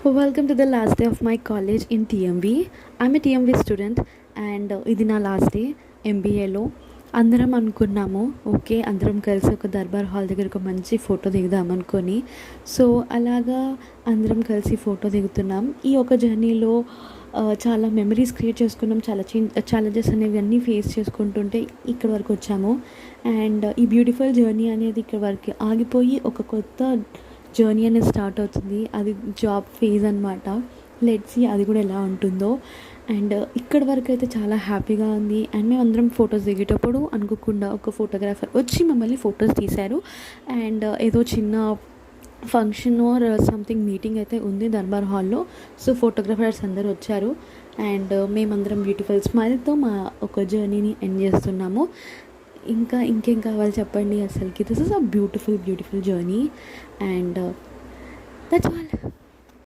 Welcome to the last day of my college in TMV. I'm a TMV student and ఇది నా last day ఎంబీఏలో. అందరం అనుకున్నాము okay అందరం కలిసి ఒక దర్బార్ హాల్ దగ్గర ఒక మంచి ఫోటో దిగుదాం అనుకొని. సో అలాగా అందరం కలిసి ఫోటో దిగుతున్నాం. ఈ ఒక జర్నీలో చాలా మెమరీస్ క్రియేట్ చేసుకున్నాం. చాలా ఛాలెంజెస్ అనేవి అన్నీ ఫేస్ చేసుకుంటుంటే ఇక్కడ వరకు వచ్చాము. అండ్ ఈ బ్యూటిఫుల్ జర్నీ అనేది ఇక్కడ వరకు ఆగిపోయి ఒక కొత్త జర్నీ అనేది స్టార్ట్ అవుతుంది. అది జాబ్ ఫేజ్ అనమాట. లెట్స్ సీ అది కూడా ఎలా ఉంటుందో. అండ్ ఇక్కడి వరకు అయితే చాలా హ్యాపీగా ఉంది. అండ్ మేము అందరం ఫొటోస్ దిగేటప్పుడు అనుకోకుండా ఒక ఫోటోగ్రాఫర్ వచ్చి మమ్మల్ని ఫొటోస్ తీశారు. అండ్ ఏదో చిన్న ఫంక్షన్ ఆర్ సంథింగ్ మీటింగ్ అయితే ఉంది దర్బార్ హాల్లో. సో ఫోటోగ్రాఫర్స్ అందరూ వచ్చారు అండ్ మేమందరం బ్యూటిఫుల్ స్మైల్తో మా ఒక జర్నీని ఎండ్ చేస్తున్నాము. ఇంకేం కావాలి చెప్పండి. అసలుకి this is a beautiful journey and that's all.